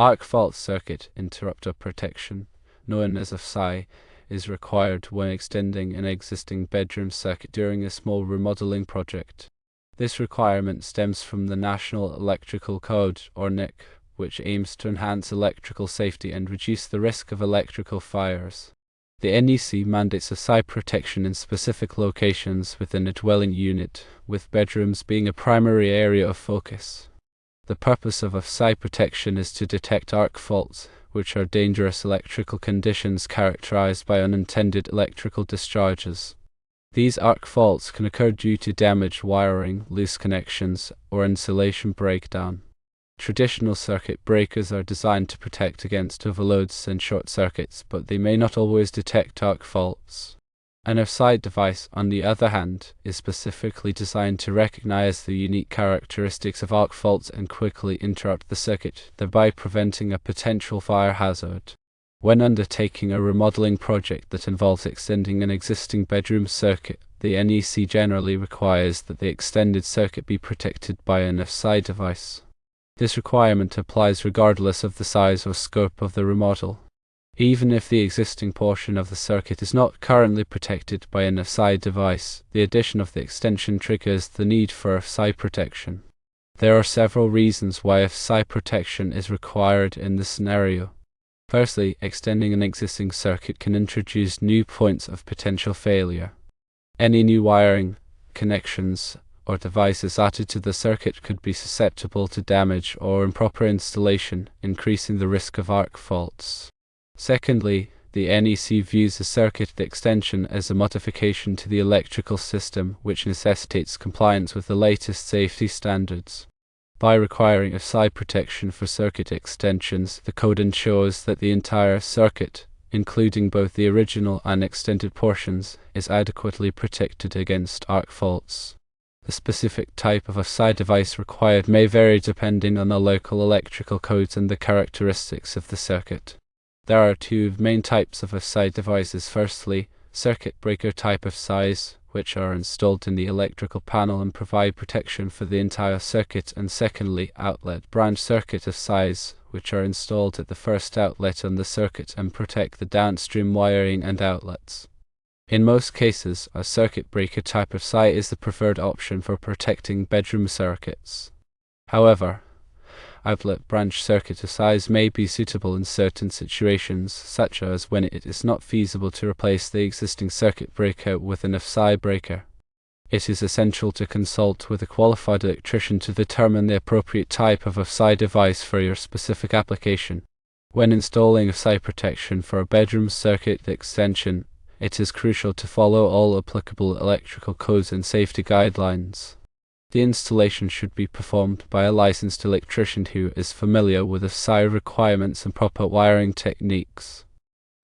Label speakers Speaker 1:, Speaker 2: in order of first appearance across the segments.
Speaker 1: Arc fault circuit interrupter protection, known as AFCI, is required when extending an existing bedroom circuit during a small remodeling project. This requirement stems from the National Electrical Code, or NIC, which aims to enhance electrical safety and reduce the risk of electrical fires. The NEC mandates AFCI protection in specific locations within a dwelling unit, with bedrooms being a primary area of focus. The purpose of AFCI protection is to detect arc faults, which are dangerous electrical conditions characterized by unintended electrical discharges. These arc faults can occur due to damaged wiring, loose connections, or insulation breakdown. Traditional circuit breakers are designed to protect against overloads and short circuits, but they may not always detect arc faults. An AFCI device, on the other hand, is specifically designed to recognize the unique characteristics of arc faults and quickly interrupt the circuit, thereby preventing a potential fire hazard. When undertaking a remodeling project that involves extending an existing bedroom circuit, the NEC generally requires that the extended circuit be protected by an AFCI device. This requirement applies regardless of the size or scope of the remodel. Even if the existing portion of the circuit is not currently protected by an AFCI device, the addition of the extension triggers the need for AFCI protection. There are several reasons why AFCI protection is required in this scenario. Firstly, extending an existing circuit can introduce new points of potential failure. Any new wiring, connections, or devices added to the circuit could be susceptible to damage or improper installation, increasing the risk of arc faults. Secondly, the NEC views the circuit extension as a modification to the electrical system, which necessitates compliance with the latest safety standards. By requiring AFCI protection for circuit extensions, the code ensures that the entire circuit, including both the original and extended portions, is adequately protected against arc faults. The specific type of AFCI device required may vary depending on the local electrical codes and the characteristics of the circuit. There are two main types of AFCI devices. Firstly, circuit breaker type AFCIs, which are installed in the electrical panel and provide protection for the entire circuit, and secondly, outlet branch circuit AFCIs, which are installed at the first outlet on the circuit and protect the downstream wiring and outlets. In most cases, a circuit breaker type AFCI is the preferred option for protecting bedroom circuits. However, outlet branch circuit AFCIs may be suitable in certain situations, such as when it is not feasible to replace the existing circuit breaker with an AFCI breaker. It is essential to consult with a qualified electrician to determine the appropriate type of AFCI device for your specific application. When installing AFCI protection for a bedroom circuit extension, it is crucial to follow all applicable electrical codes and safety guidelines. The installation should be performed by a licensed electrician who is familiar with AFCI requirements and proper wiring techniques.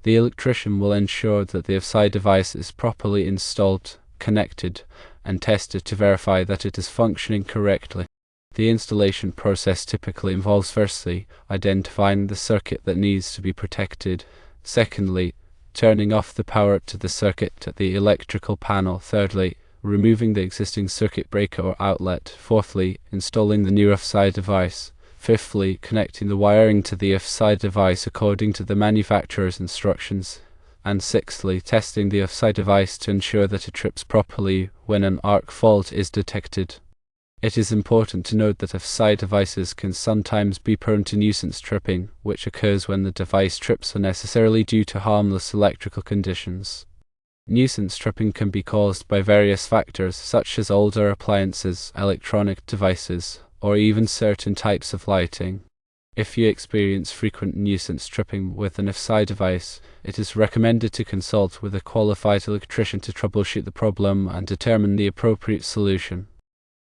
Speaker 1: The electrician will ensure that the AFCI device is properly installed, connected, and tested to verify that it is functioning correctly. The installation process typically involves firstly, identifying the circuit that needs to be protected, secondly, turning off the power to the circuit at the electrical panel, thirdly, removing the existing circuit breaker or outlet, fourthly, installing the new AFCI device, fifthly, connecting the wiring to the AFCI device according to the manufacturer's instructions, and sixthly, testing the AFCI device to ensure that it trips properly when an arc fault is detected. It is important to note that AFCI devices can sometimes be prone to nuisance tripping, which occurs when the device trips unnecessarily due to harmless electrical conditions. Nuisance tripping can be caused by various factors such as older appliances, electronic devices, or even certain types of lighting. If you experience frequent nuisance tripping with an AFCI device, it is recommended to consult with a qualified electrician to troubleshoot the problem and determine the appropriate solution.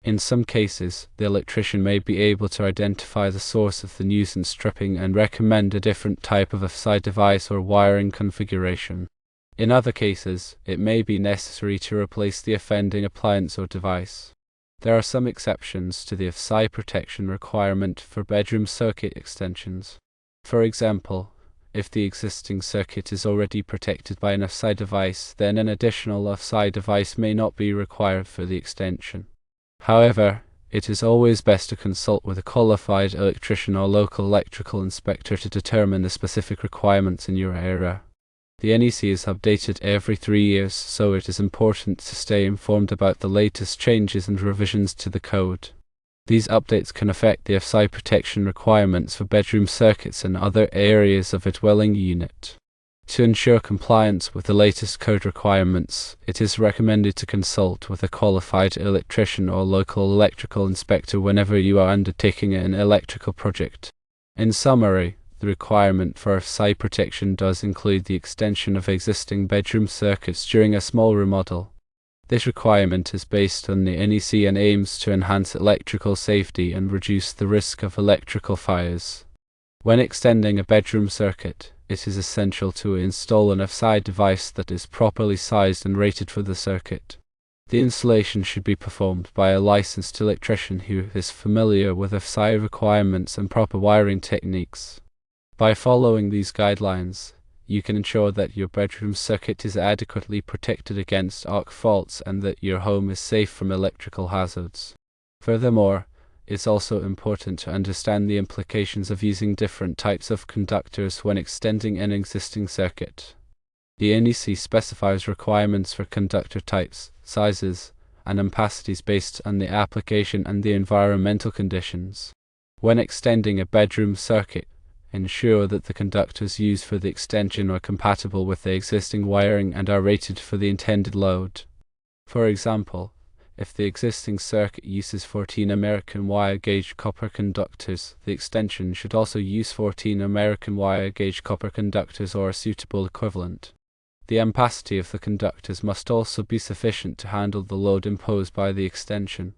Speaker 1: In some cases, the electrician may be able to identify the source of the nuisance tripping and recommend a different type of AFCI device or wiring configuration. In other cases, it may be necessary to replace the offending appliance or device. There are some exceptions to the AFCI protection requirement for bedroom circuit extensions. For example, if the existing circuit is already protected by an AFCI device, then an additional AFCI device may not be required for the extension. However, It is always best to consult with a qualified electrician or local electrical inspector to determine the specific requirements in your area. The NEC is updated every 3 years, so it is important to stay informed about the latest changes and revisions to the code. These updates can affect the AFCI protection requirements for bedroom circuits and other areas of a dwelling unit. To ensure compliance with the latest code requirements, it is recommended to consult with a qualified electrician or local electrical inspector whenever you are undertaking an electrical project. In summary, the requirement for AFCI protection does include the extension of existing bedroom circuits during a small remodel. This requirement is based on the NEC and aims to enhance electrical safety and reduce the risk of electrical fires. When extending a bedroom circuit, it is essential to install an AFCI device that is properly sized and rated for the circuit. The installation should be performed by a licensed electrician who is familiar with AFCI requirements and proper wiring techniques. By following these guidelines, you can ensure that your bedroom circuit is adequately protected against arc faults and that your home is safe from electrical hazards. Furthermore, it's also important to understand the implications of using different types of conductors when extending an existing circuit. The NEC specifies requirements for conductor types, sizes, and ampacities based on the application and the environmental conditions. When extending a bedroom circuit, ensure that the conductors used for the extension are compatible with the existing wiring and are rated for the intended load. For example, if the existing circuit uses 14 American wire gauge copper conductors, the extension should also use 14 American wire gauge copper conductors or a suitable equivalent. The ampacity of the conductors must also be sufficient to handle the load imposed by the extension.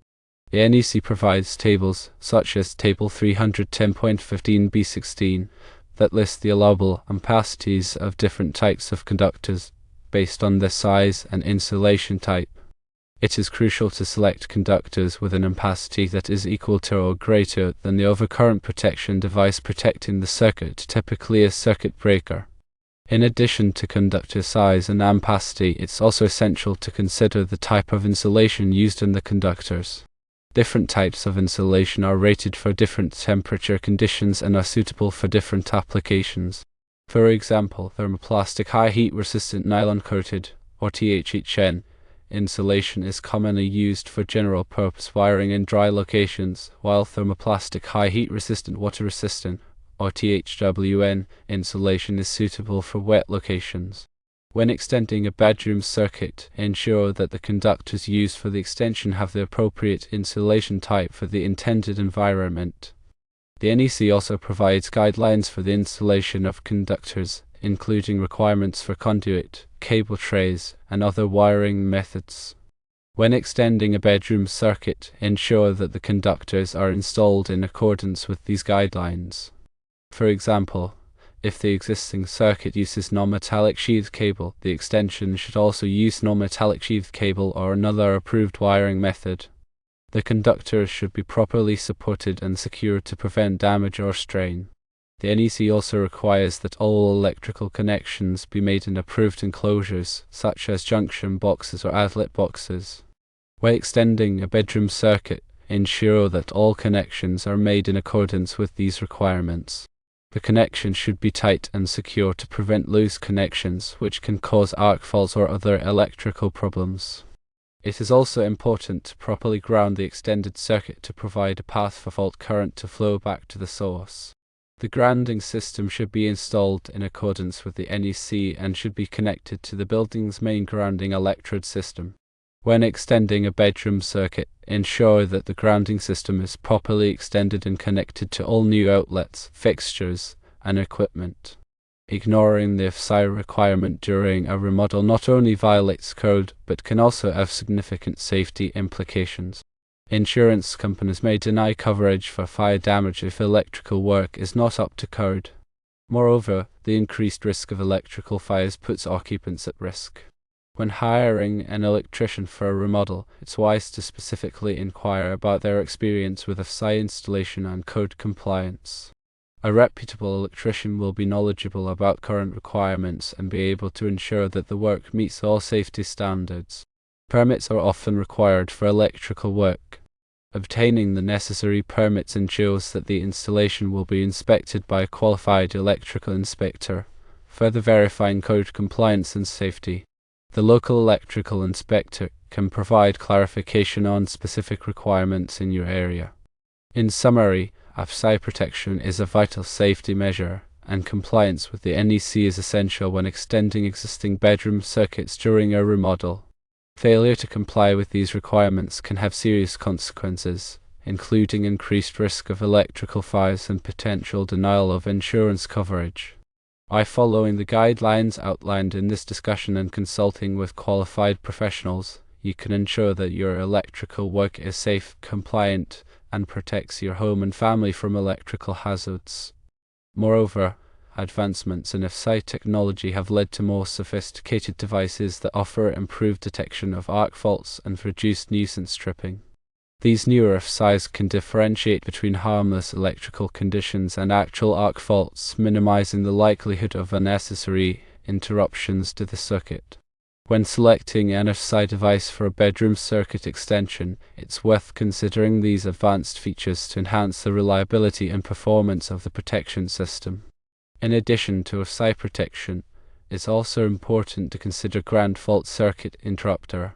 Speaker 1: The NEC provides tables, such as Table 310.15b16, that list the allowable ampacities of different types of conductors based on their size and insulation type. It is crucial to select conductors with an ampacity that is equal to or greater than the overcurrent protection device protecting the circuit, typically a circuit breaker. In addition to conductor size and ampacity, it's also essential to consider the type of insulation used in the conductors. Different types of insulation are rated for different temperature conditions and are suitable for different applications. For example, thermoplastic high heat resistant nylon coated, or THHN, insulation is commonly used for general purpose wiring in dry locations, while thermoplastic high heat resistant water resistant, or THWN, insulation is suitable for wet locations. When extending a bedroom circuit, ensure that the conductors used for the extension have the appropriate insulation type for the intended environment. The NEC also provides guidelines for the installation of conductors, including requirements for conduit, cable trays, and other wiring methods. When extending a bedroom circuit, ensure that the conductors are installed in accordance with these guidelines. For example, if the existing circuit uses non-metallic sheathed cable, the extension should also use non-metallic sheathed cable or another approved wiring method. The conductors should be properly supported and secured to prevent damage or strain. The NEC also requires that all electrical connections be made in approved enclosures, such as junction boxes or outlet boxes. When extending a bedroom circuit, ensure that all connections are made in accordance with these requirements. The connection should be tight and secure to prevent loose connections, which can cause arc faults or other electrical problems. It is also important to properly ground the extended circuit to provide a path for fault current to flow back to the source. The grounding system should be installed in accordance with the NEC and should be connected to the building's main grounding electrode system. When extending a bedroom circuit, ensure that the grounding system is properly extended and connected to all new outlets, fixtures, and equipment. Ignoring the AFCI requirement during a remodel not only violates code, but can also have significant safety implications. Insurance companies may deny coverage for fire damage if electrical work is not up to code. Moreover, the increased risk of electrical fires puts occupants at risk. When hiring an electrician for a remodel, it's wise to specifically inquire about their experience with AFCI installation and code compliance. A reputable electrician will be knowledgeable about current requirements and be able to ensure that the work meets all safety standards. Permits are often required for electrical work. Obtaining the necessary permits ensures that the installation will be inspected by a qualified electrical inspector, further verifying code compliance and safety. The local electrical inspector can provide clarification on specific requirements in your area. In summary, AFCI protection is a vital safety measure, and compliance with the NEC is essential when extending existing bedroom circuits during a remodel. Failure to comply with these requirements can have serious consequences, including increased risk of electrical fires and potential denial of insurance coverage. By following the guidelines outlined in this discussion and consulting with qualified professionals, you can ensure that your electrical work is safe, compliant, and protects your home and family from electrical hazards. Moreover, advancements in AFCI technology have led to more sophisticated devices that offer improved detection of arc faults and reduced nuisance tripping. These newer AFCIs can differentiate between harmless electrical conditions and actual arc faults, minimizing the likelihood of unnecessary interruptions to the circuit. When selecting an AFCI device for a bedroom circuit extension, it's worth considering these advanced features to enhance the reliability and performance of the protection system. In addition to AFCI protection, it's also important to consider ground fault circuit interrupter,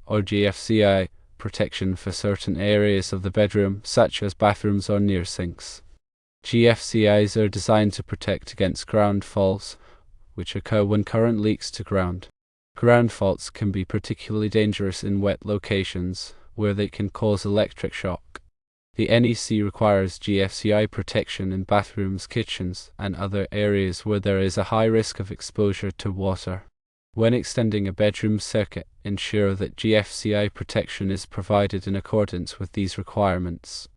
Speaker 1: or GFCI, protection for certain areas of the bedroom, such as bathrooms or near sinks. GFCIs are designed to protect against ground faults, which occur when current leaks to ground. Ground faults can be particularly dangerous in wet locations, where they can cause electric shock. The NEC requires GFCI protection in bathrooms, kitchens, and other areas where there is a high risk of exposure to water. When extending a bedroom circuit, ensure that GFCI protection is provided in accordance with these requirements.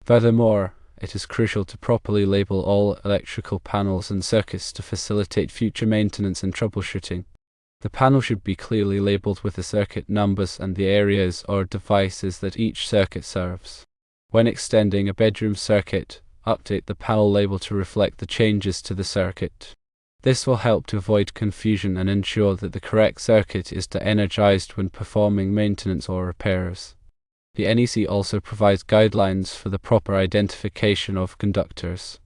Speaker 1: Furthermore, it is crucial to properly label all electrical panels and circuits to facilitate future maintenance and troubleshooting. The panel should be clearly labeled with the circuit numbers and the areas or devices that each circuit serves. When extending a bedroom circuit, update the panel label to reflect the changes to the circuit. This will help to avoid confusion and ensure that the correct circuit is energized when performing maintenance or repairs. The NEC also provides guidelines for the proper identification of conductors.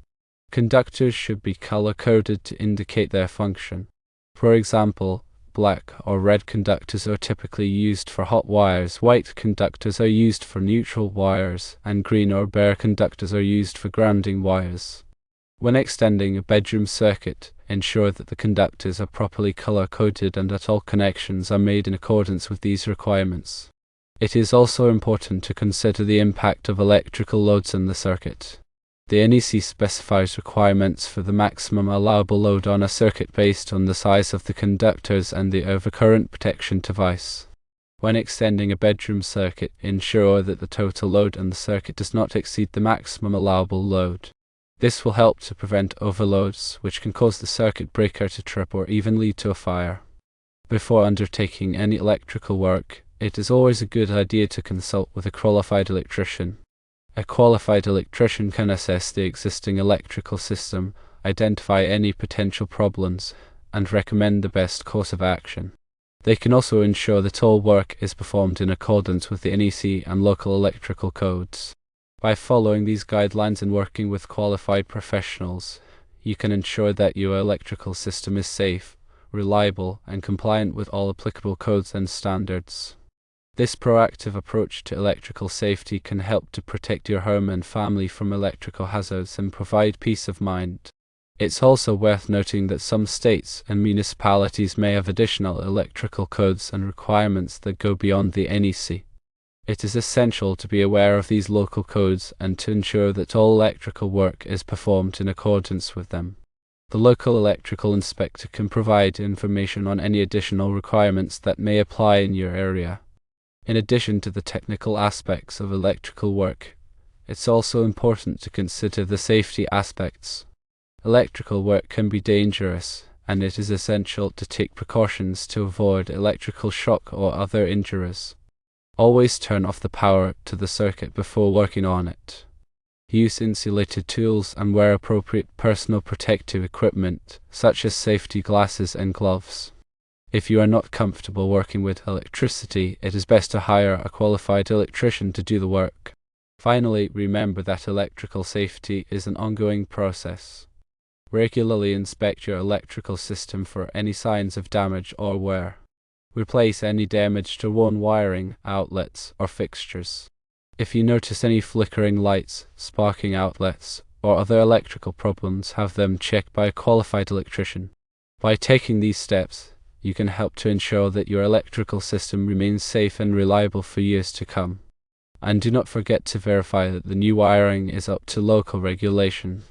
Speaker 1: Conductors should be color-coded to indicate their function. For example, black or red conductors are typically used for hot wires, white conductors are used for neutral wires, and green or bare conductors are used for grounding wires. When extending a bedroom circuit, ensure that the conductors are properly color-coded and that all connections are made in accordance with these requirements. It is also important to consider the impact of electrical loads in the circuit. The NEC specifies requirements for the maximum allowable load on a circuit based on the size of the conductors and the overcurrent protection device. When extending a bedroom circuit, ensure that the total load on the circuit does not exceed the maximum allowable load. This will help to prevent overloads, which can cause the circuit breaker to trip or even lead to a fire. Before undertaking any electrical work, it is always a good idea to consult with a qualified electrician. A qualified electrician can assess the existing electrical system, identify any potential problems, and recommend the best course of action. They can also ensure that all work is performed in accordance with the NEC and local electrical codes. By following these guidelines and working with qualified professionals, you can ensure that your electrical system is safe, reliable, and compliant with all applicable codes and standards. This proactive approach to electrical safety can help to protect your home and family from electrical hazards and provide peace of mind. It's also worth noting that some states and municipalities may have additional electrical codes and requirements that go beyond the NEC. It is essential to be aware of these local codes and to ensure that all electrical work is performed in accordance with them. The local electrical inspector can provide information on any additional requirements that may apply in your area. In addition to the technical aspects of electrical work, it's also important to consider the safety aspects. Electrical work can be dangerous, and it is essential to take precautions to avoid electrical shock or other injuries. Always turn off the power to the circuit before working on it. Use insulated tools and wear appropriate personal protective equipment, such as safety glasses and gloves. If you are not comfortable working with electricity, it is best to hire a qualified electrician to do the work. Finally, remember that electrical safety is an ongoing process. Regularly inspect your electrical system for any signs of damage or wear. Replace any damaged or worn wiring, outlets, or fixtures. If you notice any flickering lights, sparking outlets, or other electrical problems, have them checked by a qualified electrician. By taking these steps, you can help to ensure that your electrical system remains safe and reliable for years to come. And do not forget to verify that the new wiring is up to local regulation.